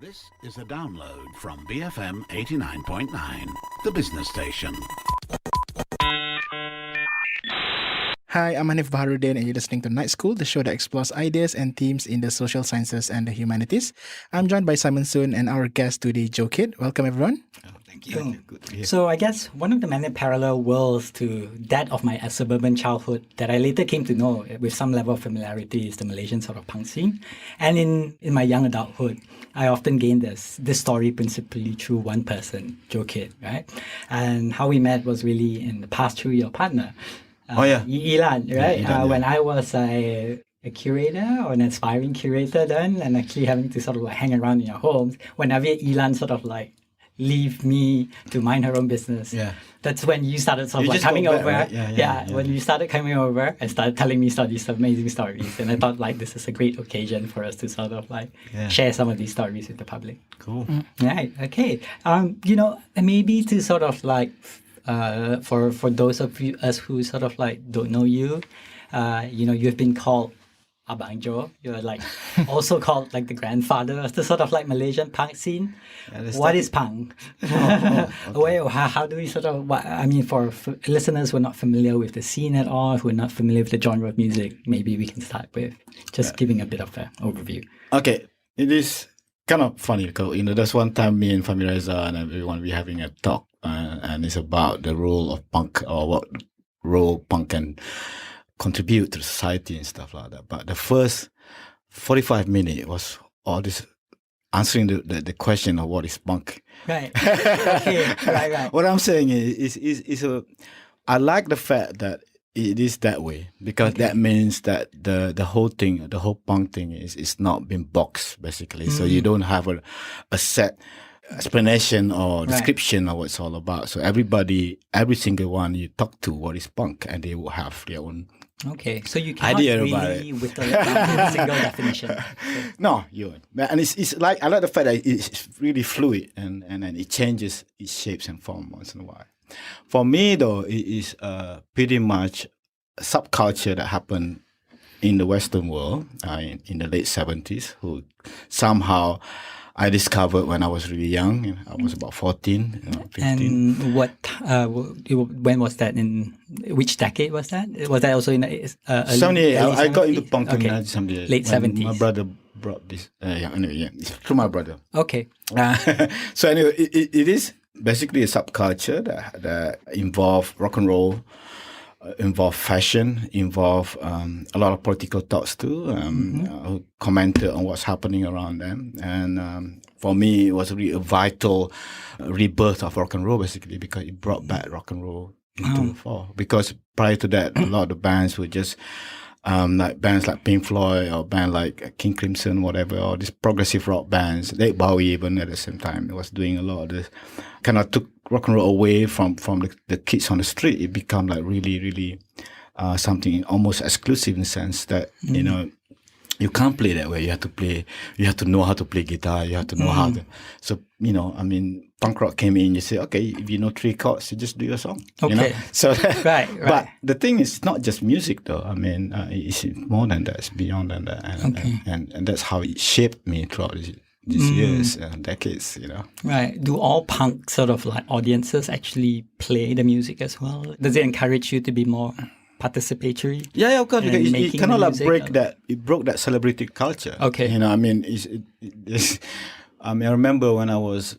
This is a download from BFM 89.9, the business station. Hi, I'm Hanif Baharuddin and you're listening to Night School, the show that explores ideas and themes in the social sciences and the humanities. I'm joined by Simon Soon and our guest today, Joe Kidd. Welcome, everyone. Thank you. Good to hear. So I guess one of the many parallel worlds to that of my suburban childhood that I later came to know with some level of familiarity is the Malaysian sort of punk scene. And in my young adulthood, I often gained this story principally through one person, Joe Kidd, right? And how we met was really in the past through your partner. Ilan, right? Ilan, when I was a curator or an aspiring curator then, and actually having to sort of like hang around in your homes, whenever Ilan sort of like leave me to mind her own business. Yeah. That's when you started sort of like coming over. Right? Yeah. When you started coming over and started telling me these amazing stories. And I thought like this is a great occasion for us to sort of like share some of these stories with the public. Cool. Right. Okay. Maybe to sort of like for those of us who sort of like don't know you, you've been called Abang Joe. You're like also called like the grandfather of the sort of like Malaysian punk scene. What is punk? How do we sort of? For listeners who are not familiar with the scene at all, who are not familiar with the genre of music, maybe we can start with just giving a bit of an overview. Okay, it is kind of funny because there's one time me and Fahmi Reza and everyone we having a talk, and it's about the role of punk or what role punk can contribute to society and stuff like that. But the first 45 minutes was all this answering the question of what is punk. Right. Okay. Right. What I'm saying is I like the fact that it is that way because that means that the whole thing, the whole punk thing is not been boxed basically. So you don't have a set explanation or description of what it's all about. So every single one you talk to what is punk and they will have their own so you cannot really with a single definition. No, and it's like I like the fact that it's really fluid and it changes its shapes and form once in a while. For me though, it is pretty much a subculture that happened in the Western world in the late 70s, who somehow I discovered when I was really young. I was about 14, 15. And when was that? In which decade was that? Was that also in the 78? I got into punk in 1978. Late 70s. My brother brought this. It's through my brother. Okay. So anyway, it is basically a subculture that involve rock and roll, involve fashion, involve a lot of political thoughts too, who commented on what's happening around them. And for me, it was really a vital rebirth of rock and roll, basically, because it brought back rock and roll into the fore. Because prior to that, a lot of the bands were just like bands like Pink Floyd or band like King Crimson, whatever, or these progressive rock bands. David Bowie even at the same time, it was doing a lot of this. Kind of took rock and roll away from the kids on the street. It became like really, really something almost exclusive in the sense that, you can't play that way. You have to know how to play guitar. You have to know how to. So, punk rock came in, you say, okay, if you know 3 chords, you just do your song. Okay. So, right. But the thing is not just music though. It's more than that. It's beyond than that. And that's how it shaped me throughout these years and decades, Right. Do all punk sort of like audiences actually play the music as well? Does it encourage you to be more participatory? Yeah, of course. Because it kind of like it broke that celebrity culture. Okay. I remember when I was,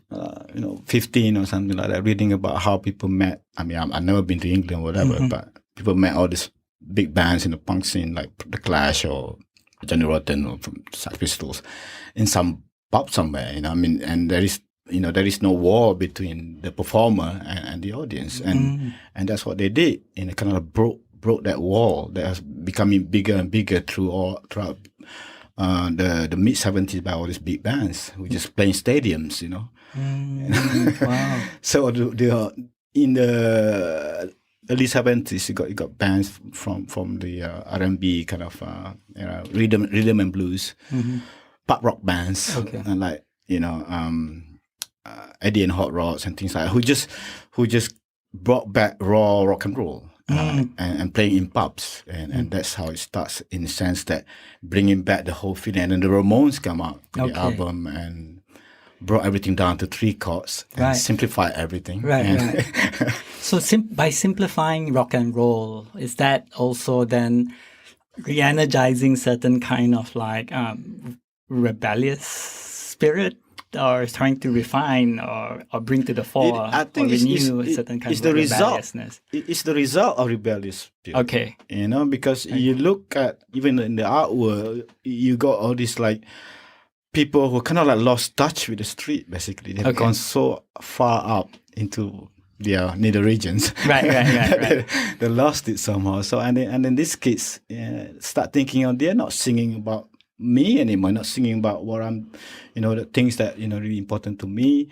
15 or something like that, reading about how people met. I've never been to England or whatever, but people met all these big bands in the punk scene, like The Clash or Johnny Rotten or from Sex Pistols, in some pub somewhere, and there is no wall between the performer and the audience, and that's what they did, and it kind of broke that wall that has becoming bigger and bigger throughout the mid 70s by all these big bands who just playing stadiums, Wow. So in the early 70s, you got bands from the R&B kind of rhythm and blues, pop rock bands, and like Eddie and Hot Rods and things like that, who just brought back raw rock and roll. And playing in pubs, and that's how it starts, in the sense that bringing back the whole feeling. And then the Ramones come out with the album, and brought everything down to 3 chords and Right. simplified everything. Right, And- right. So by simplifying rock and roll, is that also then re-energizing certain kind of like rebellious spirit, or trying to refine or bring to the fore I think or it's, renew it's, certain kind it's of the result. rebelliousness? It's the result of rebellious spirit. Okay. You know, because you look at, even in the art world, you got all these like people who kind of like lost touch with the street, basically. They've Okay. gone so far up into their nether regions. Right. They lost it somehow. So, and then these kids start thinking, oh, they're not singing about me anymore, not singing about what I'm, the things that, really important to me.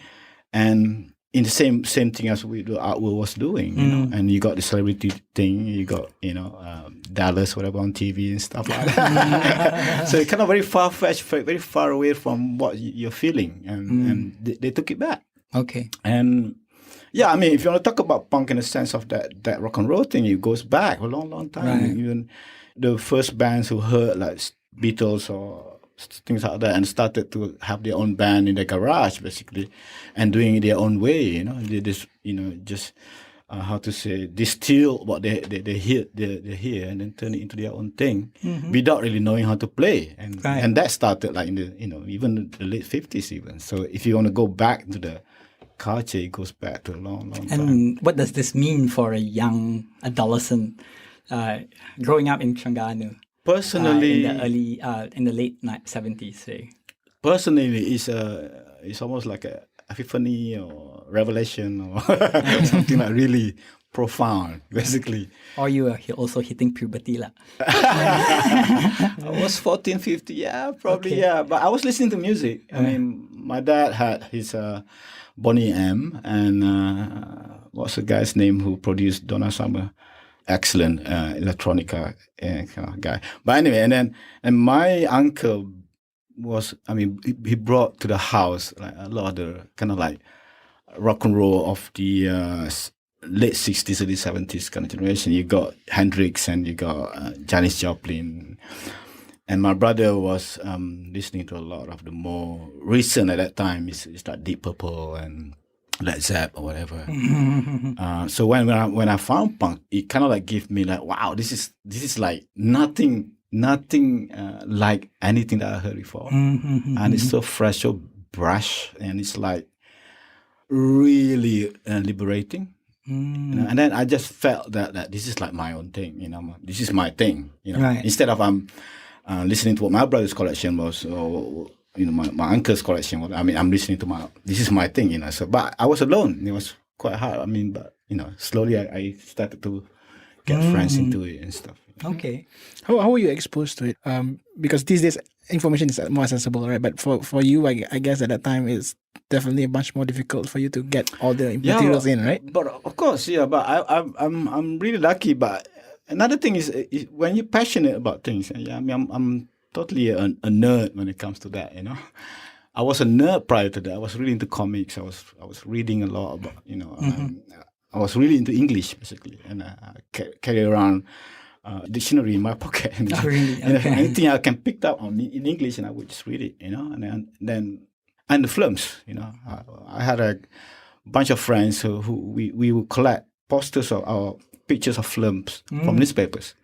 And in the same thing as the art world was doing, and you got the celebrity thing, you got, Dallas, whatever, on TV and stuff like that. So it's kind of very far-fetched, very far away from what you're feeling. And they took it back. Okay. And yeah, I mean, if you want to talk about punk in the sense of that rock and roll thing, it goes back a long time. Right. Even the first bands who heard like Beatles or things like that and started to have their own band in their garage, basically, and doing it their own way. They just, just how to say, distill what they hear and then turn it into their own thing without really knowing how to play. And Right. and that started like in the even the late 50s even. So if you want to go back to the culture, it goes back to a long time. And what does this mean for a young adolescent growing up in Terengganu? Personally, in the late 70s, say. personally, it's almost like a epiphany or revelation or something like really profound, basically. Or you are also hitting puberty, lah. I was 14, 15, yeah, probably, Okay. yeah. But I was listening to music. I mean, my dad had his Bonnie M, and what's the guy's name who produced Donna Summer? Excellent electronica kind of guy. But anyway, and my uncle was, I mean, he brought to the house like a lot of the kind of like rock and roll of the late 60s, early 70s kind of generation. You got Hendrix and you got Janis Joplin. And my brother was listening to a lot of the more recent at that time. It's like Deep Purple and Led Zepp or whatever. So when I found punk, it kind of like gave me like, wow, this is like nothing like anything that I heard before. And it's so fresh, so brash, and it's like really liberating. And then I just felt that this is like my own thing, this is my thing, Right. Instead of I'm listening to what my brother's collection was, or my uncle's collection was. I mean, I'm listening to this is my thing, So, but I was alone. It was quite hard. I mean, but slowly I started to get friends into it and stuff. Okay. How were you exposed to it? Because these days information is more accessible, right? But for you, I guess at that time it's definitely much more difficult for you to get all the materials in, right? But of course, yeah. But I'm really lucky. But another thing is when you're passionate about things. Yeah, I mean, I'm totally a nerd when it comes to that. I was a nerd prior to that. I was really into comics. I was reading a lot about I was really into English basically, and I carry around dictionary in my pocket. And, Oh, really? and Okay. anything I can pick up in English, and I would just read it. And then the films. I had a bunch of friends who we would collect posters of our pictures of films from newspapers.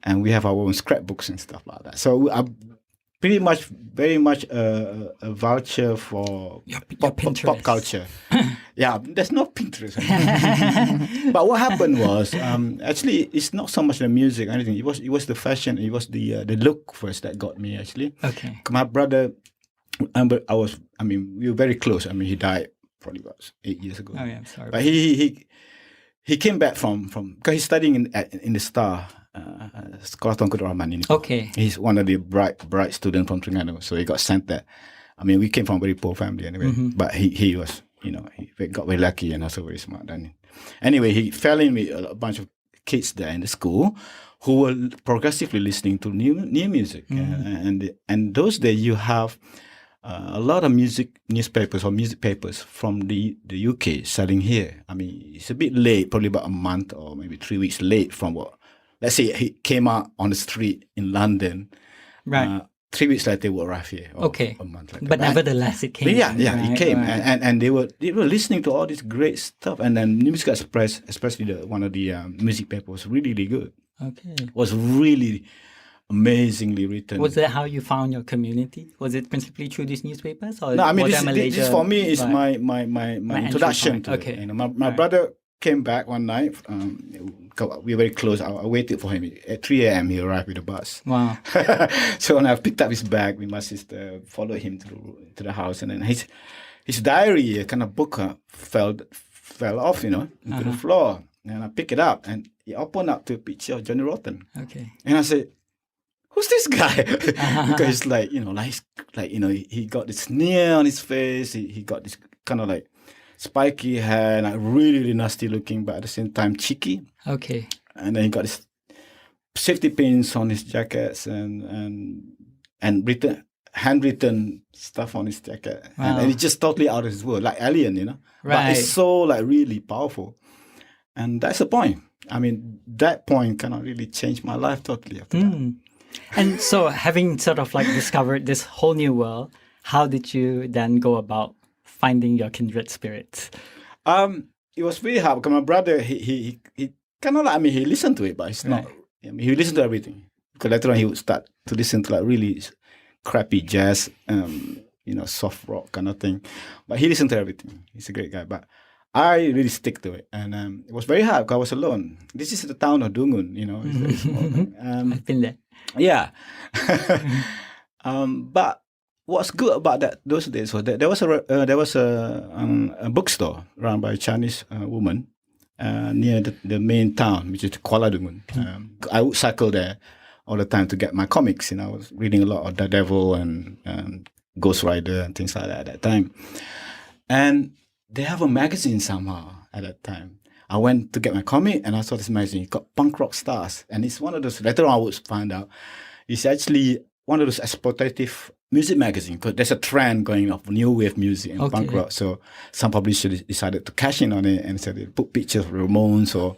And we have our own scrapbooks and stuff like that. So I'm pretty much, very much a voucher for Your pop Pinterest. culture. Yeah, there's no Pinterest. But what happened was, actually, it's not so much the music or anything. It was the fashion. It was the look first that got me, actually. Okay. My brother, we were very close. I mean, he died probably about 8 years ago. Oh yeah, I'm sorry. But he came back from because he's studying in the Star, Sekolah Tunku Rahman. Okay. He's one of the bright students from Terengganu, so he got sent there. I mean, we came from a very poor family anyway, but he was, he got very lucky and also very smart. And anyway, he fell in with a bunch of kids there in the school who were progressively listening to new music. And those days you have a lot of music newspapers or music papers from the UK selling here. I mean, it's a bit late, probably about a month or maybe 3 weeks late from what, let's say, he came out on the street in London. Right. 3 weeks later it would arrive here. Or Okay. a month later. But nevertheless, it came. Yeah, right, it came, right. and they were listening to all this great stuff, and then Music Express, especially one of the music papers, was really, really good. Okay. Was really amazingly written. Was that how you found your community? Was it principally through these newspapers, or No, I mean was this, that Malaysia? this for me is right? my entry introduction point. to Okay. it. You know, my Right. brother came back one night. We were very close. I waited for him at 3 a.m. He arrived with a bus. Wow. So when I picked up his bag, my sister followed him to the house, and then his diary, a kind of book, fell off, into the floor. And I picked it up, and it opened up to a picture of Johnny Rotten. Okay. And I said, "Who's this guy?" Because it's like, he got this sneer on his face. He got this kind of like spiky hair, like really, really nasty looking, but at the same time cheeky. Okay. And then he got this safety pins on his jackets and handwritten stuff on his jacket. Wow. And it's just totally out of his world, like alien, But Right. it's so like really powerful. And that's the point. I mean, that point cannot really change my life totally after that. And so, having sort of like discovered this whole new world, how did you then go about finding your kindred spirits? It was really hard because my brother, he kind of like, he listened to it, but it's not, he listened to everything. Because later on he would start to listen to like really crappy jazz, soft rock kind of thing. But he listened to everything. He's a great guy. But I really stick to it. And it was very hard because I was alone. This is the town of Dungun, it's very small. I've been there. Yeah. But what's good about those days was that there was a bookstore run by a Chinese woman near the main town, which is Kuala Dungun. I would cycle there all the time to get my comics. I was reading a lot of Daredevil and Ghost Rider and things like that at that time. And they have a magazine somehow at that time. I went to get my comic and I saw this magazine. It got Punk Rock Stars. And it's one of those, later on I would find out, it's actually one of those exploitative music magazines, because there's a trend going of new wave music and punk rock. So some publishers decided to cash in on it and said they put pictures of Ramones or...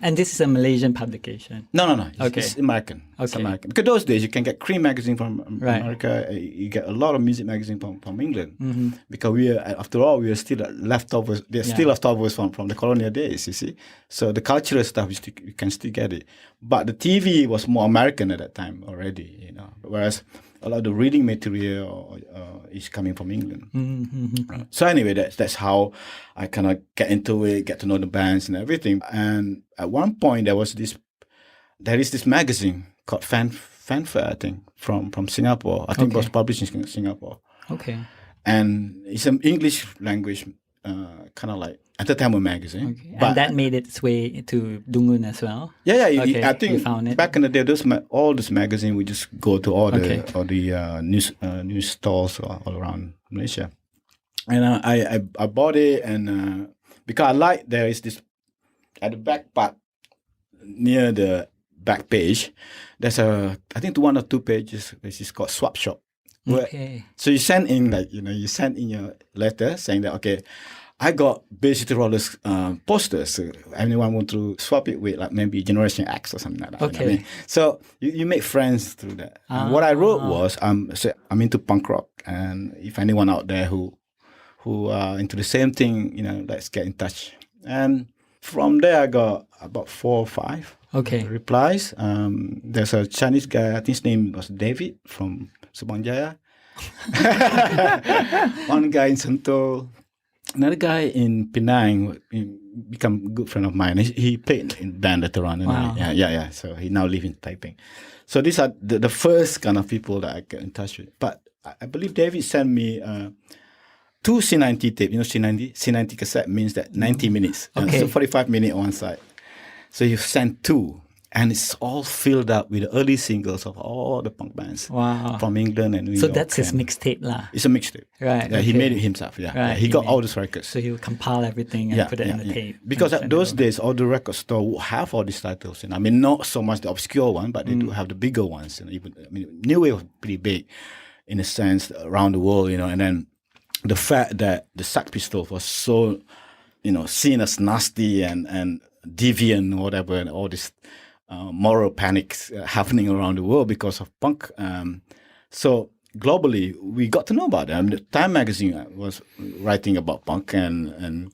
And this is a Malaysian publication? No. Okay. It's American. Okay. It's American. Because those days you can get Cream magazine from America. You get a lot of music magazine from England. Because we are, after all, we are still leftovers. They're still leftovers from the colonial days, you see. So the cultural stuff, you can still get it. But the TV was more American at that time already, Whereas a lot of the reading material is coming from England. So anyway, that's how I kind of get into it, get to know the bands and everything. And at one point, there is this magazine called Fanfare, I think, from Singapore. I think it was published in Singapore. Okay. And it's an English language kind of like entertainment magazine. Okay. But And that made its way to Dungun as well? Yeah. Okay, I you think found it. back in the day, all this magazine, we just go to all the news stores all around Malaysia. And I bought it, and because I like, there is this, at the back part, near the back page, there's I think one or two pages, which is called Swap Shop. Okay. So you send in you send in your letter saying that, okay, I got Bay City Rollers posters. So anyone want to swap it with, like maybe Generation X or something like that. Okay. So you make friends through that. And what I wrote was, I'm into punk rock, and if anyone out there who are into the same thing, let's get in touch. And from there, I got about 4 or 5 replies. There's a Chinese guy, I think his name was David from Subang Jaya. One guy in Sentul. Another guy in Penang become a good friend of mine. He played in band later on. Wow. Yeah. So he now lives in Taipei. So these are the first kind of people that I get in touch with. But I believe David sent me 2 C90 tape. C90? C90 cassette means that 90 minutes. Okay. So 45 minutes on one side. So he sent 2. And it's all filled up with the early singles of all the punk bands from England and New So York. that's his mixtape lah. It's a mixtape. Right. Yeah, he made it himself. Yeah. Right, He got made all those records. So he'll compile everything and put it in the tape. Because and send those it over. days, all the record store would have all these titles. I mean, not so much the obscure one, but they do have the bigger ones. New Wave was pretty big in a sense around the world, and then the fact that the Sex Pistols was so, seen as nasty and deviant or whatever, and all this moral panics happening around the world because of punk So globally, we got to know about it. I mean, the Time magazine was writing about punk and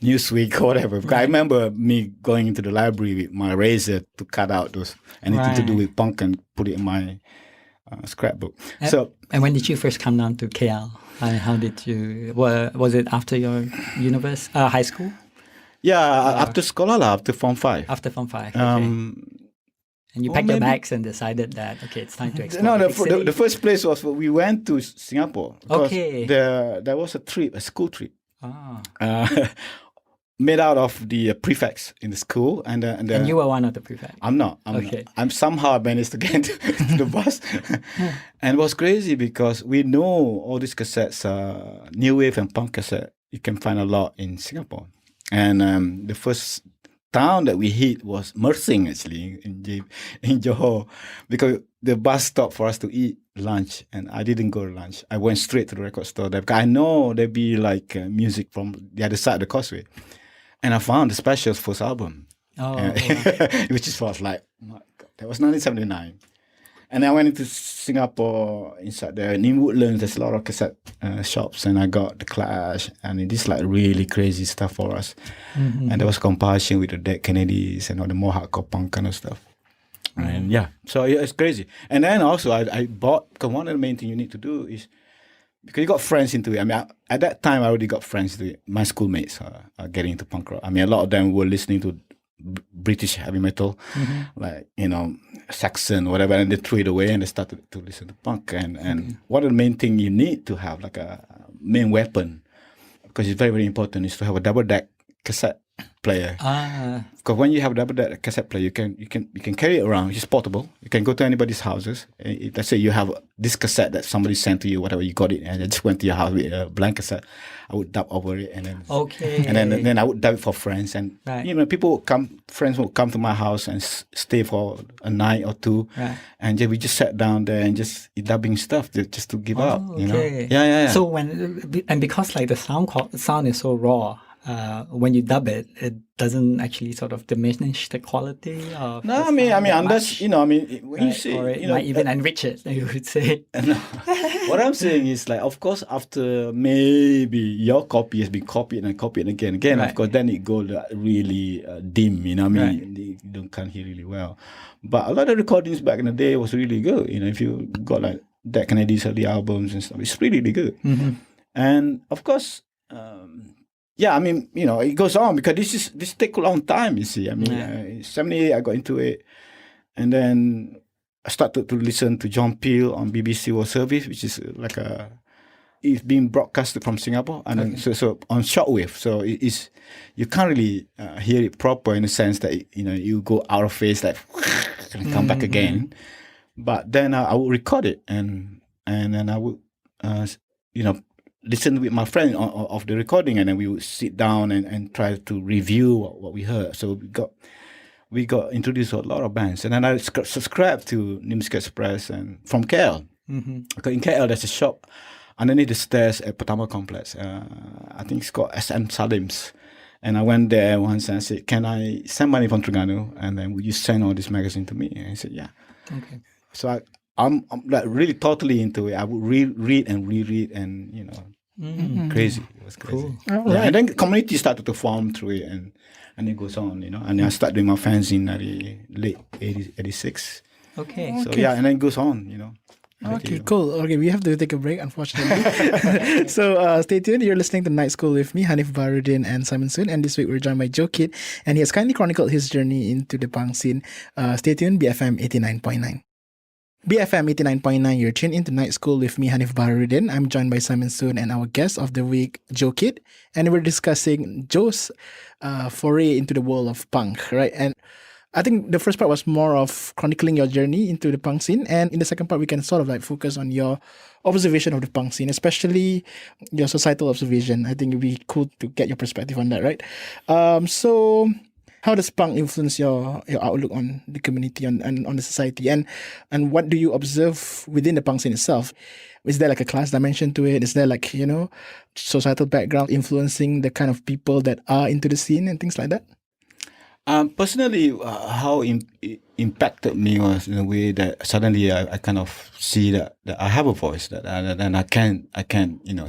Newsweek or whatever. I remember me going into the library with my razor to cut out those anything to do with punk and put it in my scrapbook. And when did you first come down to KL? How did you? Was it after your high school? Yeah, after school, after Form 5. After Form 5, okay. And you packed your bags and decided that, okay, it's time to explore. No, the first place was we went to Singapore. Okay. There was a school trip. Made out of the prefects in the school. And you were one of the prefects? I'm not. I'm somehow managed to get into the bus. And it was crazy because we know all these cassettes, new wave and punk cassette, you can find a lot in Singapore. And the first town that we hit was Mersing, actually, in Johor, because the bus stopped for us to eat lunch, and I didn't go to lunch. I went straight to the record store there, because I know there'd be like music from the other side of the causeway. And I found the Specials' first album, which was like, oh my God, that was 1979. And I went into Singapore, inside there, in Woodlands, there's a lot of cassette shops, and I got The Clash, and it is like really crazy stuff for us. Mm-hmm. And there was compassion with the Dead Kennedys and all the more hardcore punk kind of stuff. Mm-hmm. And yeah, so it's crazy. And then also I bought, because one of the main things you need to do is, because you got friends into it. I mean, at that time, I already got friends into it. My schoolmates are getting into punk rock. I mean, a lot of them were listening to British heavy metal, like, Saxon, whatever, and they threw it away and they started to listen to punk. And one of the main thing you need to have, like a main weapon, because it's very, very important, is to have a double deck cassette player. Because when you have a double deck cassette player, you can carry it around. It's portable. You can go to anybody's houses. Let's say you have this cassette that somebody sent to you, whatever, you got it, and I just went to your house with a blank cassette. I would dub over it, and then I would dub it for friends, and friends would come to my house and stay for a night or two, and we just sat down there and just dubbing stuff just to give out. Yeah. So because like the sound is so raw. When you dub it, it doesn't actually sort of diminish the quality of. No, I mean, unless when you say, or it might even enrich it, you would say. No. What I'm saying is, like, of course, after maybe your copy has been copied and copied again, of course, then it goes really dim. You can't hear really well. But a lot of recordings back in the day was really good. If you got like Dead Kennedys early albums and stuff, it's really, really good. Mm-hmm. And of course. It goes on because this take a long time, you see. 78, I got into it. And then I started to listen to John Peel on BBC World Service, which is like it's being broadcasted from Singapore. And then, so on shortwave. So you can't really hear it proper in the sense that, you go out of phase, like, and come back again. But then I would record it and then I would, listen with my friend of the recording, and then we would sit down and try to review what we heard. So we got introduced to a lot of bands, and then I subscribed to New Music Express and from KL. Because in KL there's a shop underneath the stairs at Pertama Complex. I think it's called SM Salim's, and I went there once and I said, "Can I send money from Terengganu? And then will you send all this magazine to me?" And he said, "Yeah." Okay. So I'm like really totally into it. I would read and reread, and crazy. It was crazy. Cool. Right. And then community started to form through it, and it goes on, And I started doing my fans in late 86. Okay. So and then it goes on, Okay, cool. Okay, we have to take a break, unfortunately. So stay tuned. You're listening to Night School with me, Hanif Baharudin and Simon Soon. And this week we're joined by Joe Kid, and he has kindly chronicled his journey into the punk scene. Stay tuned, BFM 89.9. BFM 89.9, you're tuned into Night School with me, Hanif Baharudin. I'm joined by Simon Soon and our guest of the week, Joe Kid. And we're discussing Joe's foray into the world of punk, right? And I think the first part was more of chronicling your journey into the punk scene. And in the second part, we can sort of like focus on your observation of the punk scene, especially your societal observation. I think it'd be cool to get your perspective on that, right? So how does punk influence your outlook on the community, on the society? And what do you observe within the punk scene itself? Is there like a class dimension to it? Is there like, societal background influencing the kind of people that are into the scene and things like that? Personally, how it impacted me was in a way that suddenly I kind of see that I have a voice that and I can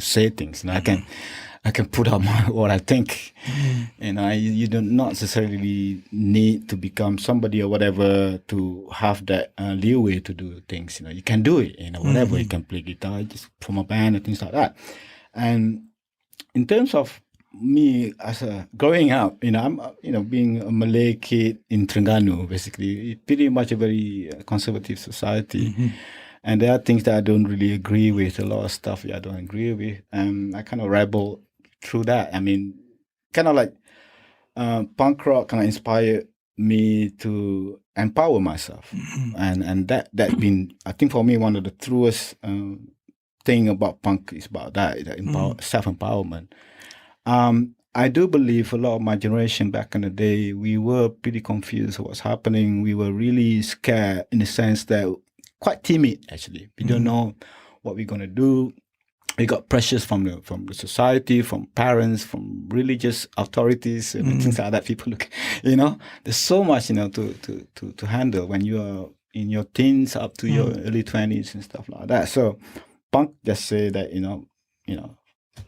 say things, and I can put out what I think. You don't not necessarily need to become somebody or whatever to have that leeway to do things. You can do it. Whatever. You can play guitar, just form a band and things like that. And in terms of me as a growing up, I'm being a Malay kid in Terengganu, basically, pretty much a very conservative society. And there are things that I don't really agree with, a lot of stuff I don't agree with. And I kind of rebel through that. I mean, kind of like punk rock kind of inspired me to empower myself. And that been, I think for me, one of the truest thing about punk is about that self-empowerment. I do believe a lot of my generation back in the day, we were pretty confused with what's happening. We were really scared in the sense that quite timid, actually. We don't know what we're going to do. We got pressures from the society, from parents, from religious authorities, and things like that. People look, there's so much, to handle when you are in your teens up to your early 20s and stuff like that. So punk just say that,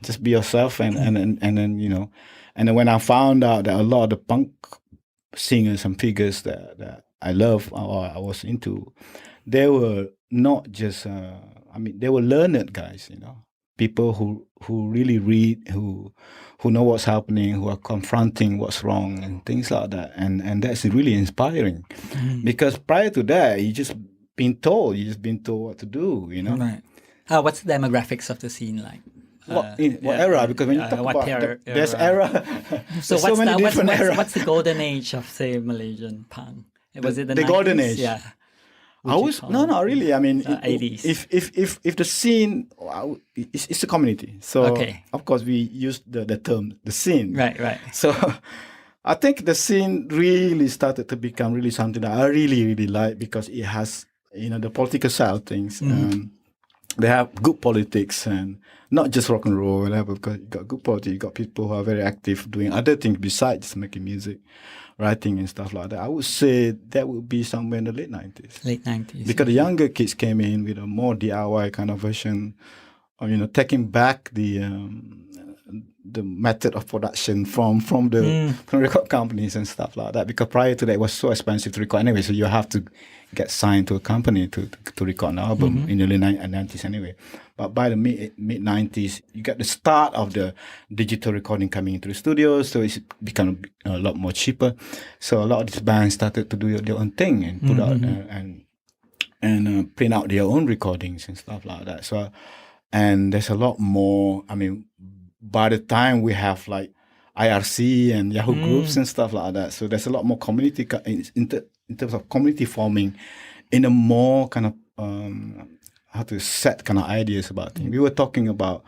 just be yourself, and then and then when I found out that a lot of the punk singers and figures that I love or I was into, they were not just they were learned guys, people who really read, who know what's happening, who are confronting what's wrong and things like that, and that's really inspiring. Because prior to that, you just been told what to do, Right. What's the demographics of the scene like? What era? Because when you talk about there's era, so what's the golden age of, say, Malaysian punk? Was it the 90s? Golden age? Yeah. Not really. I mean, 80s. If the scene, it's a community. So of course we use the term the scene. Right. So I think the scene really started to become really something that I really, really like, because it has the political side of things. They have good politics, and not just rock and roll, whatever, because you got good politics, you got people who are very active doing other things besides making music, writing and stuff like that. I would say that would be somewhere in the late 90s. Late 90s. Because the younger kids came in with a more DIY kind of version, of, taking back the method of production from the record companies and stuff like that. Because prior to that, it was so expensive to record anyway, so you have to get signed to a company to record an album in the early 90s anyway. But by the mid 90s, you got the start of the digital recording coming into the studios, so it's become a lot more cheaper. So a lot of these bands started to do their own thing and put out and print out their own recordings and stuff like that. So, and there's a lot more. I mean, by the time we have like IRC and Yahoo groups and stuff like that, so there's a lot more community in terms of community forming in a more kind of how to set kind of ideas about things. We were talking about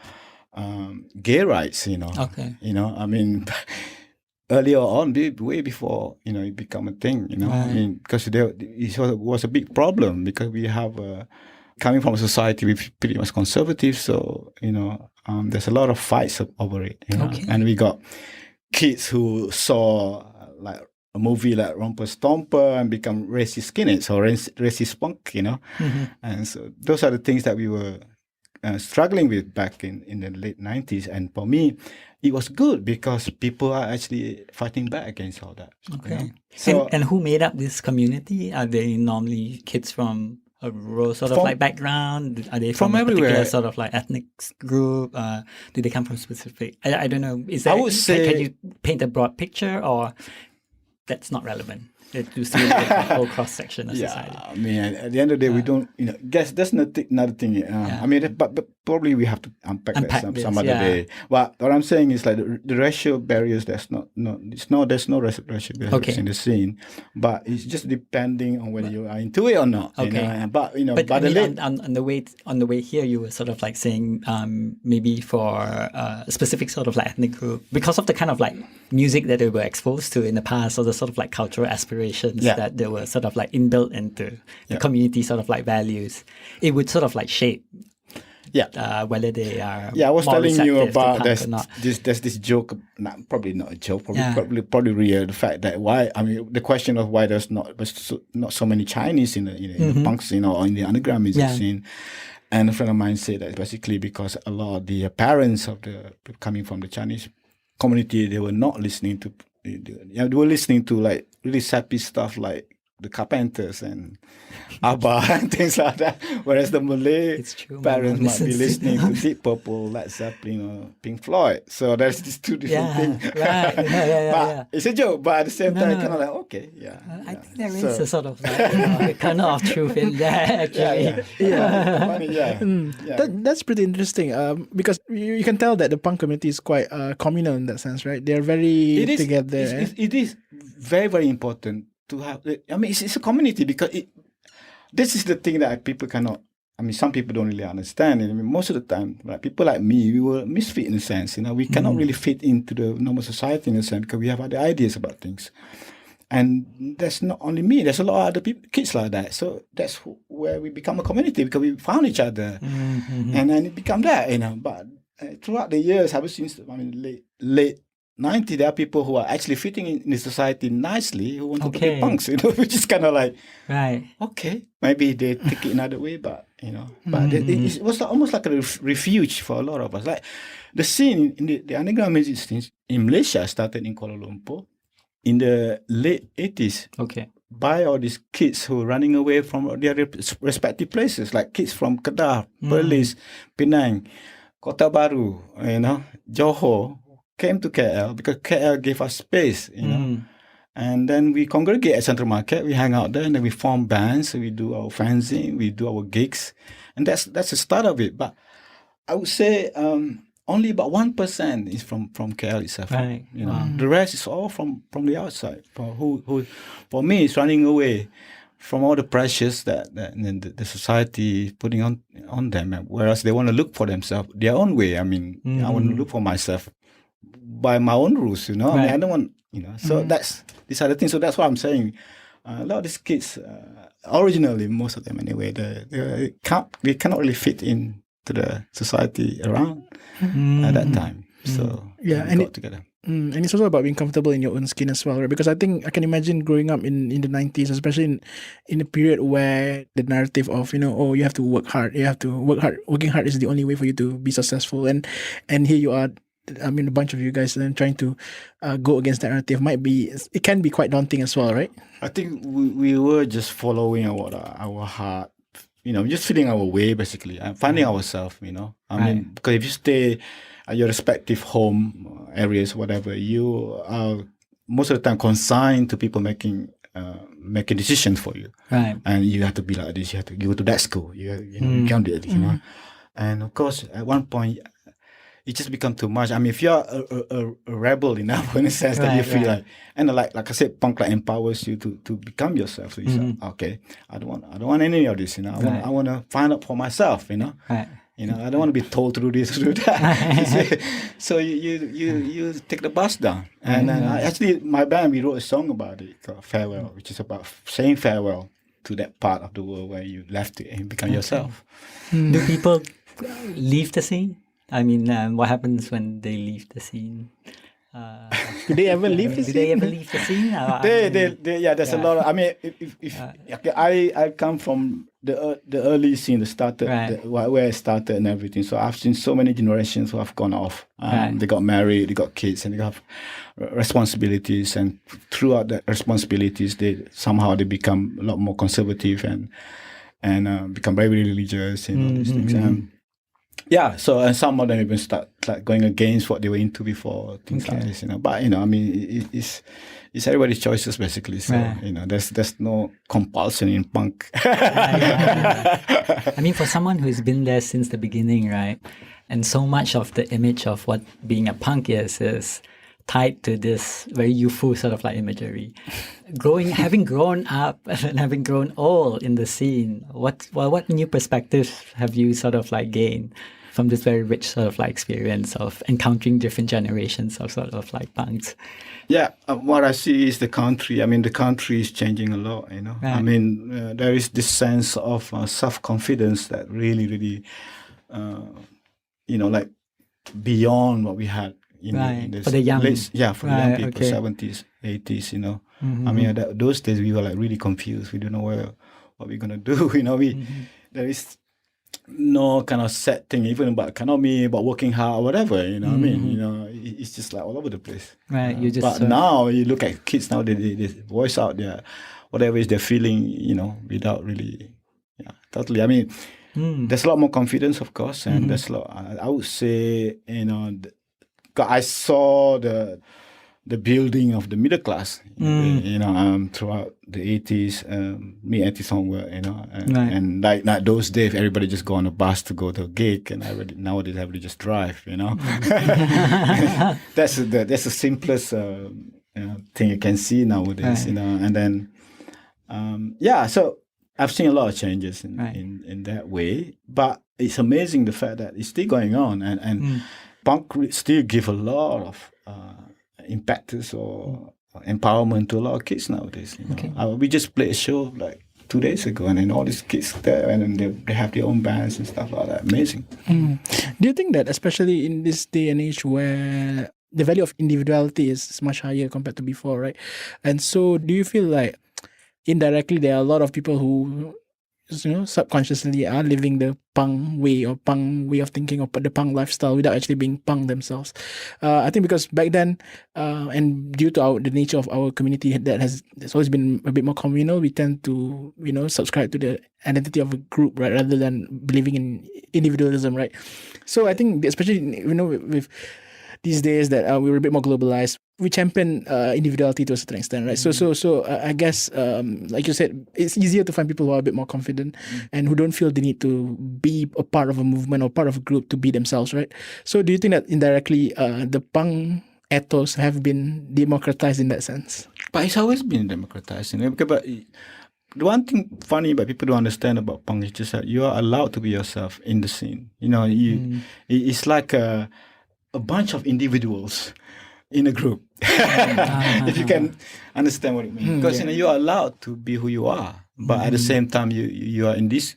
gay rights, Okay. I mean, earlier on, way before, it became a thing, Right. I mean, because it was a big problem, because we have coming from a society with pretty much conservative, so, there's a lot of fights over it, Okay. And we got kids who saw like a movie like Romper Stomper and become racist skinheads or racist punk, And so those are the things that we were struggling with back in the late 90s. And for me, it was good because people are actually fighting back against all that. Okay. So, and who made up this community? Are they normally kids from a rural sort of like background? Are they from a everywhere. particular sort of like ethnic group? Do they come from specific? I don't know. I would say, can you paint a broad picture, or that's not relevant? To see the whole cross section of society. I mean, at the end of the day, we don't, guess that's another thing. I mean, but probably we have to unpack that some other day. But what I'm saying is like the racial barriers. There's no racial barriers in the scene, but it's just depending on whether you are into it or not. Okay. But on the way here, you were sort of like saying maybe for a specific sort of like ethnic group, because of the kind of like music that they were exposed to in the past, or the sort of like cultural aspirations that they were sort of like inbuilt into the community sort of like values, it would sort of like shape whether they are Yeah, I was more telling you receptive to about punk or not. there's this joke, probably not a joke, probably Yeah. probably real. The fact that the question of why there's not so many Chinese in the punk scene or in the underground music Yeah. scene. And a friend of mine said that basically because a lot of the parents of the people coming from the Chinese community, they were not listening to, they were listening to like really sappy stuff like the Carpenters and ABBA and things like that. Whereas the Malay It's true, my parents mom might be listens to listening to them. Deep Purple, Led Zeppelin, or Pink Floyd. So there's these two different Yeah, things. right. Yeah, But yeah. it's a joke, but at the same time, No. kind of like, okay, yeah. I think there is So- a sort of like, a kernel of truth in there, actually. Funny, yeah. Yeah. That's pretty interesting. Because you can tell that the punk community is quite communal in that sense, right? They're very It is together. it is very, very important to have. I mean, it's a community because this is the thing that people cannot. I mean, some people don't really understand it. I mean, most of the time, like people like me, we were misfit in a sense. We cannot really fit into the normal society in a sense because we have other ideas about things. And that's not only me. There's a lot of other people, kids like that. So that's where we become a community because we found each other, and then it become that. But throughout the years, ever since late 90, there are people who are actually fitting in the society nicely who want to Okay. be punks. Which is kind of like Right. okay, maybe they take it another way, but it was almost like a refuge for a lot of us. Like the scene in the underground music scene in Malaysia started in Kuala Lumpur in the late 80s Okay. by all these kids who are running away from their respective places, like kids from Kedah, Perlis, Penang, Kota Baru, Johor, came to KL because KL gave us space, And then we congregate at Central Market, we hang out there, and then we form bands, we do our fanzine, we do our gigs. And that's the start of it. But I would say only about 1% is from KL itself. Right. The rest is all from the outside. For me, it's running away from all the pressures that the society is putting on them. Whereas they want to look for themselves their own way. I mean, I want to look for myself by my own rules. I mean, I don't want. So these are the things. So that's what I'm saying. A lot of these kids, originally, most of them anyway, they cannot really fit into the society around at that time. So Yeah, we and got together. And it's also about being comfortable in your own skin as well, right? Because I think I can imagine growing up in the 90s, especially in a period where the narrative of, you have to work hard. You have to work hard. Working hard is the only way for you to be successful. And here you are, I mean, a bunch of you guys then trying to go against that narrative it can be quite daunting as well, right? I think we were just following our heart, just feeling our way basically, and finding ourselves, I mean, because if you stay at your respective home areas, whatever, you are most of the time consigned to people making decisions for you, Right. and you have to be like this. You have to go to that school. You can't do it. And of course, at one point, it just becomes too much. I mean, if you're a rebel enough, in a sense that you feel like, and like I said, punk like empowers you to become yourself. So you say, okay, I don't want any of this. I want to find out for myself. Right. I don't want to be told to do this, to do that. So you take the bus down. And actually, my band, we wrote a song about it called Farewell, which is about saying farewell to that part of the world where you left it and become yourself. Do people leave the scene? I mean, what happens when they leave the scene? Do they ever leave the Do scene? they ever leave the scene? There's a lot of. I mean, if I come from the early scene that started, Right. where it started and everything. So I've seen so many generations who have gone off. Right. They got married, they got kids, and they have responsibilities. And throughout the responsibilities, they become a lot more conservative and become very religious and all these things. Yeah, so and some of them even start like going against what they were into before, things like this, But I mean, it's everybody's choices basically. So there's no compulsion in punk. I mean, for someone who's been there since the beginning, right? And so much of the image of what being a punk is tied to this very youthful sort of like imagery. Having grown up and having grown old in the scene, what new perspectives have you sort of like gained from this very rich sort of like experience of encountering different generations of sort of like punks? Yeah, what I see is the country. I mean, the country is changing a lot, Right. I mean, there is this sense of self-confidence that really, really like beyond what we had Right. in this For the young. for the young Right, people, okay. 70s, 80s. I mean, those days we were like really confused. We don't know what we're gonna do. There is no kind of set thing, even about economy, about working hard, whatever. I mean, it's just like all over the place. Right, you just But now you look at kids now, they voice out their whatever is they're feeling, without really, totally. I mean, there's a lot more confidence, of course, and there's a lot. I would say, 'cause I saw the building of the middle class, throughout the 80s, mid-80s onward, and like those days, everybody just go on a bus to go to a gig, and nowadays everybody just drive, That's the simplest thing you can see nowadays, and then, so I've seen a lot of changes in that way, but it's amazing the fact that it's still going on, and punk still give a lot of impetus or empowerment to a lot of kids nowadays. We just played a show like 2 days ago, and then all these kids there, and then they have their own bands and stuff like that. Amazing. Do you think that, especially in this day and age where the value of individuality is much higher compared to before, right? And so, do you feel like indirectly there are a lot of people who, subconsciously are living the punk way or punk way of thinking or the punk lifestyle without actually being punk themselves? I think because back then, and due to the nature of our community that's always been a bit more communal, we tend to, subscribe to the identity of a group, right, rather than believing in individualism, right? So I think, especially, with these days that we're a bit more globalized, we champion individuality to a certain extent, right? So I guess, like you said, it's easier to find people who are a bit more confident and who don't feel the need to be a part of a movement or part of a group to be themselves, right? So do you think that indirectly the punk ethos have been democratized in that sense? But it's always been democratized, But the one thing funny but people don't understand about punk is just that you are allowed to be yourself in the scene. It's like a bunch of individuals in a group, if you can understand what it means. Because you are allowed to be who you are, but at the same time you are in this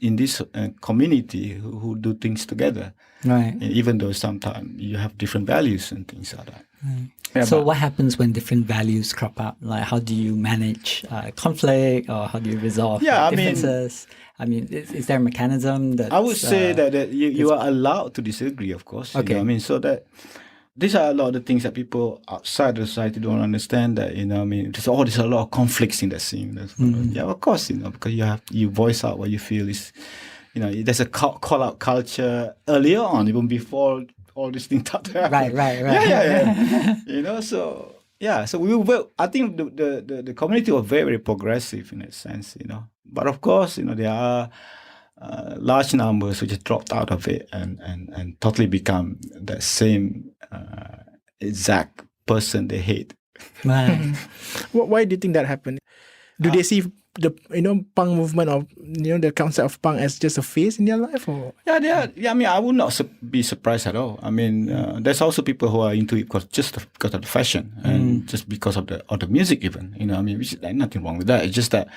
community who do things together, right? Even though sometimes you have different values and things like that. So what happens when different values crop up? Like, how do you manage conflict, or how do you resolve differences? Is there a mechanism that I would say that you are allowed to disagree, of course. Okay. So that these are a lot of the things that people outside the society don't understand. That there's a lot of conflicts in the scene. Yeah, of course, because you voice out what you feel is, there's a call out culture earlier on, even before all these things started happening. Right. Yeah. So we were. I think the community was very, very progressive in that sense. But of course, there are large numbers which dropped out of it and totally become the same exact person they hate. Right. Why do you think that happened? Do they see the punk movement or the concept of punk as just a phase in their life, or? Yeah. I would not be surprised at all. There's also people who are into it because of the fashion and just because of the music, even. Which is, nothing wrong with that. It's just that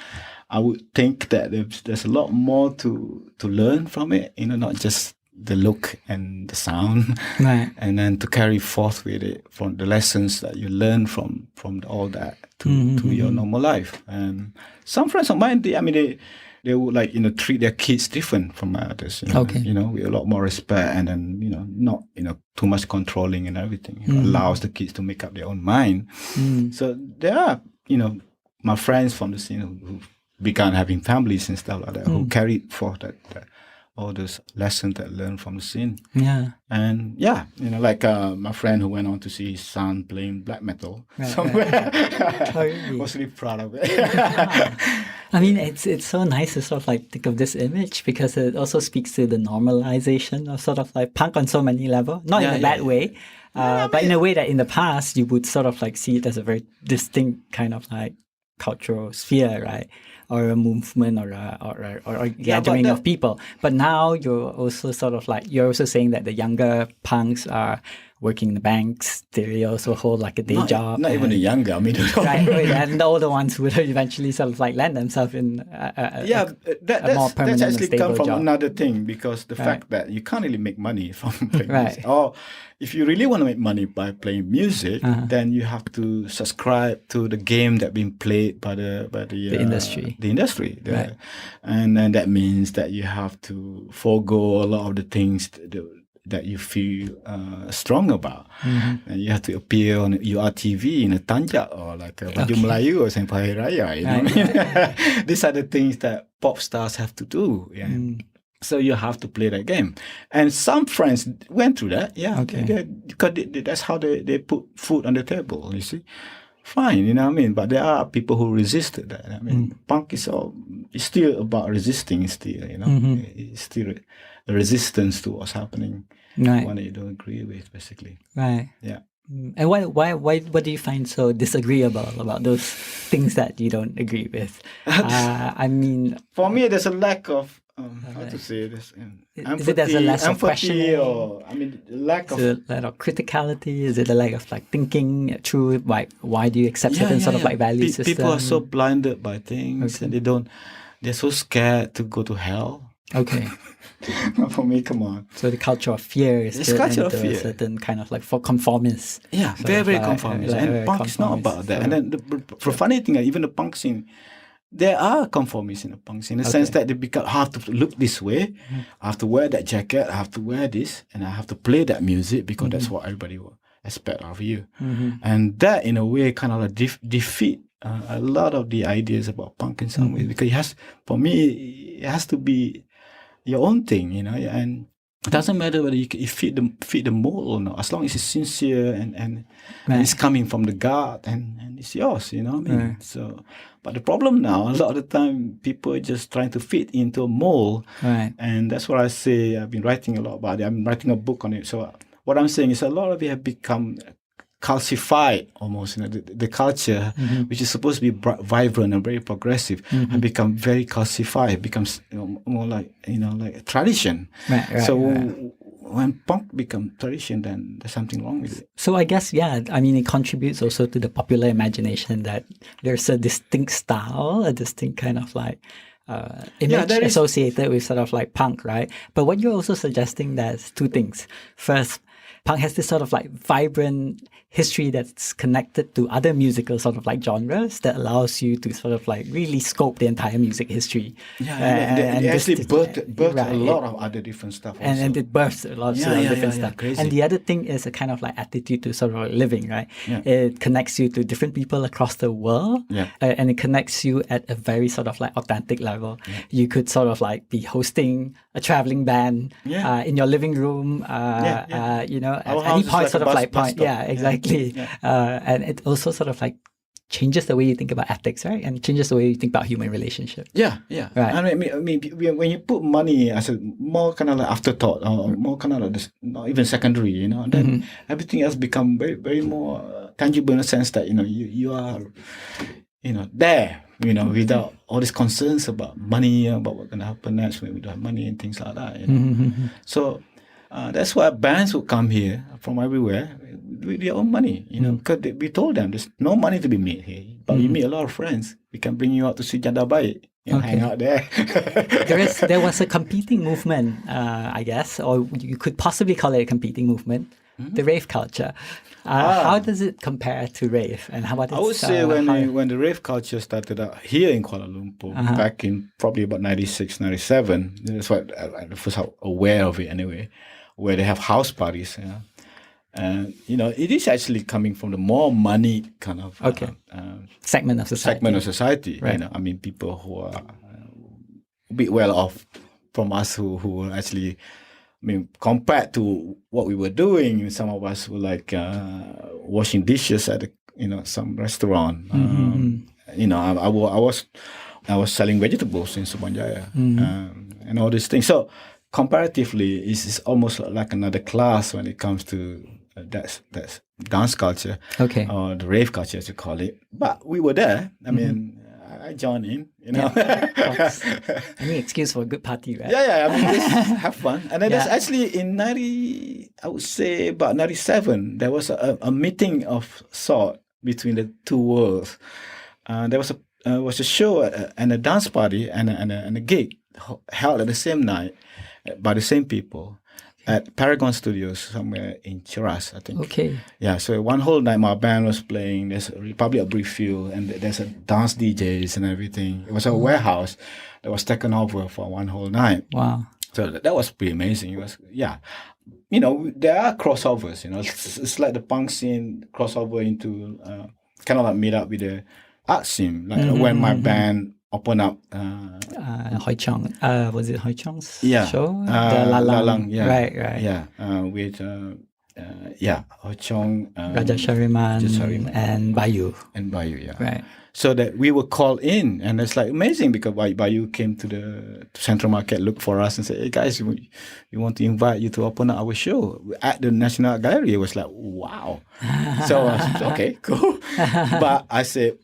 I would think that there's a lot more to learn from it. Not just the look and the sound, right? And then to carry forth with it from the lessons that you learn from all that to your normal life. And some friends of mine, they would treat their kids different from others. Okay. With a lot more respect, and then not too much controlling and everything. Allows the kids to make up their own mind. So there are my friends from the scene who began having families and stuff like that, who carried forth that all those lessons that learned from the scene. Yeah. And like my friend who went on to see his son playing black metal somewhere. Really? Was really proud of it. It's so nice to sort of think of this image, because it also speaks to the normalization of sort of punk on so many levels, not in a bad way, but in a way that in the past you would sort of see it as a very distinct kind of cultural sphere, right? Or a movement, or a gathering of people. But now you're also sort of you're also saying that the younger punks are working in the banks. They also hold like a day job. Not even the younger. I mean, right, and the older ones would eventually sort of like land themselves in a more permanent that's and actually stable come from job. another thing, because the fact that you can't really make money from playing Right. music. Or if you really want to make money by playing music, then you have to subscribe to the game that being played by the industry. The industry, Right. and then that means that you have to forego a lot of the things that you feel strong about. And you have to appear on URTV in a tanjak or like a Baju Melayu or Sampai Hari Raya. You know what I mean? These are the things that pop stars have to do. Yeah. So you have to play that game. And some friends went through that. Yeah. Okay. Because that's how they put food on the table, you see. Fine, you know what I mean? But there are people who resisted that. I mean, punk is still about resisting still, you know. It's still a resistance to what's happening. Right. One that you don't agree with, basically. Right. Yeah. And why what do you find so disagreeable about those things that you don't agree with? I mean, for me, there's a lack of how to say this. Is it there's a lack of empathy, questioning? or I mean, lack Is of. it a lack of criticality? Is it a lack of like thinking through like why do you accept certain sort of like value system? People are so blinded by things, and they're so scared to go to hell. Okay. For me, come on. So the culture of fear is It's built culture of into a fear. certain kind of like for conformists. Yeah, Sort very, of very like- conformist. like And very punk is not conformist. about that. And then the funny thing, even the punk scene, there are conformists in the punk scene, in the sense that they have to look this way, I have to wear that jacket, I have to wear this, and I have to play that music because that's what everybody will expect of you. And that, in a way, kind of like defeat a lot of the ideas about punk in some ways, because for me, it has to be your own thing, you know, and it doesn't matter whether you fit the mold or not, as long as it's sincere and it's coming from the God and it's yours, you know what I mean? Right. So, but the problem now, a lot of the time, people are just trying to fit into a mold, Right. and that's what I say. I've been writing a lot about it. I'm writing a book on it. So what I'm saying is a lot of it have become calcified almost, you know, the culture, which is supposed to be vibrant and very progressive, have become very calcified. It becomes more like, like a tradition. Right, so right. when punk become tradition, then there's something wrong with it. So I guess, I mean, it contributes also to the popular imagination that there's a distinct style, a distinct kind of like image there is. associated with sort of like punk, right? But what you're also suggesting, there's two things. First, punk has this sort of like vibrant history that's connected to other musical sort of like genres that allows you to sort of like really scope the entire music history. They actually birthed right, a lot of other different stuff also. and it births a lot of different stuff. Crazy. And the other thing is a kind of like attitude to sort of like living, right? Yeah. It connects you to different people across the world, and it connects you at a very sort of like authentic level. You could sort of like be hosting a traveling band in your living room, you know, Our at house any is point, like sort a of like bus point. stop. Yeah, exactly. And it also sort of like changes the way you think about ethics, right? And it changes the way you think about human relationships. Yeah. Right. I mean, when you put money as a more kind of like afterthought, or more kind of like this, not even secondary, you know, then everything else become very, very more tangible in a sense that you are, there, without all these concerns about money, about what's gonna happen next when we don't have money and things like that. So that's why bands would come here from everywhere with their own money, because we told them there's no money to be made here, but we meet a lot of friends. We can bring you out to see Janda Baik, hang out there. There was a competing movement, I guess, or you could possibly call it a competing movement, the rave culture. How does it compare to rave? And how about I would say when the rave culture started out here in Kuala Lumpur, back in probably about 96, 97, that's what I was aware of it anyway, where they have house parties. And it is actually coming from the more money kind of segment of society. Right. I mean, people who are a bit well off from us who are actually, I mean, compared to what we were doing, some of us were like washing dishes at some restaurant. I was selling vegetables in Subanjaya and all these things. So comparatively, it's almost like another class when it comes to that's dance culture, or the rave culture as you call it. But we were there. I mean, I joined in. Any excuse for a good party, right? I mean, just have fun. And then there's actually in I would say about 97, there was a meeting of sort between the two worlds. There was a show and a dance party and a gig held at the same night by the same people at Paragon Studios somewhere in Cheras, I think. Okay. Yeah, so one whole night my band was playing. There's a Republic of Brieffield and there's a dance DJs and everything. It was a warehouse that was taken over for one whole night. Wow. So that was pretty amazing. It was, yeah. There are crossovers, It's like the punk scene crossover into kind of like meet up with the art scene. Like when my band opened up. Hoi Chong. Was it Hoi Chong's Yeah. show? The Lalang, yeah. Right. Yeah. With Ho Chong, Raja Shariman and Bayu. And Bayu, yeah. Right. So that we were called in, and it's like amazing because Bayu came to the Central Market, looked for us, and said, "Hey guys, we want to invite you to open up our show at the National Art Gallery." It was like, wow. So I said, okay, cool. But I said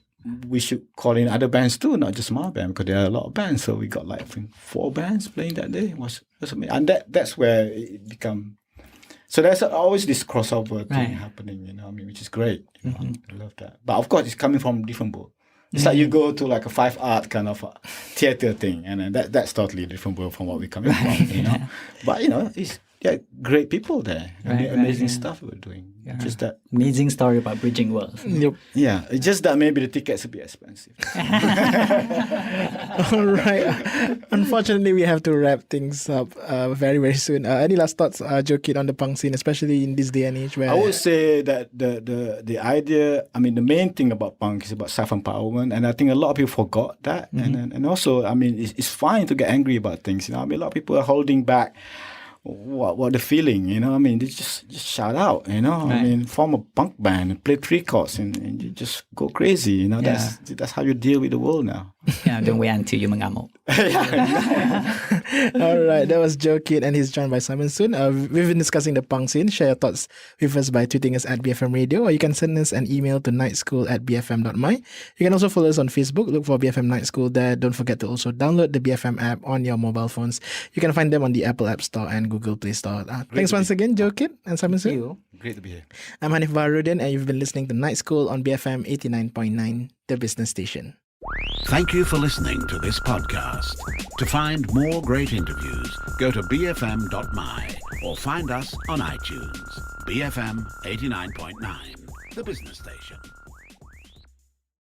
we should call in other bands too, not just my band, because there are a lot of bands. So we got like, I think, 4 bands playing that day. It was amazing, and that's where it became. So there's always this crossover thing happening, which is great. I love that. But of course, it's coming from different world. It's like you go to like a 5 art kind of theater thing, and that's totally different world from what we're coming from, But it's great people there, amazing stuff we're doing. Yeah. Just that amazing story about bridging worlds. Yep. Yeah, it's just that maybe the tickets a bit expensive. All right. Unfortunately, we have to wrap things up very, very soon. Any last thoughts, Jokit, on the punk scene, especially in this day and age where... I would say that the idea, the main thing about punk is about self-empowerment, and I think a lot of people forgot that. And also, it's fine to get angry about things. A lot of people are holding back what the feeling, they just shout out, form a punk band and play 3 chords and you just go crazy, that's how you deal with the world now. Yeah, don't wait until you mengamuk. All right, that was Joe Kid, and he's joined by Simon Soon. We've been discussing the punk scene. Share your thoughts with us by tweeting us at BFM Radio, or you can send us an email to nightschool@bfm.my. You can also follow us on Facebook. Look for BFM Night School there. Don't forget to also download the BFM app on your mobile phones. You can find them on the Apple App Store and Google Play Store. Thanks once again, Joe Kid and Simon Soon. Great to be here. I'm Hanif Baharudin, and you've been listening to Night School on BFM 89.9, the business station. Thank you for listening to this podcast. To find more great interviews, go to bfm.my or find us on iTunes. BFM 89.9, the business station.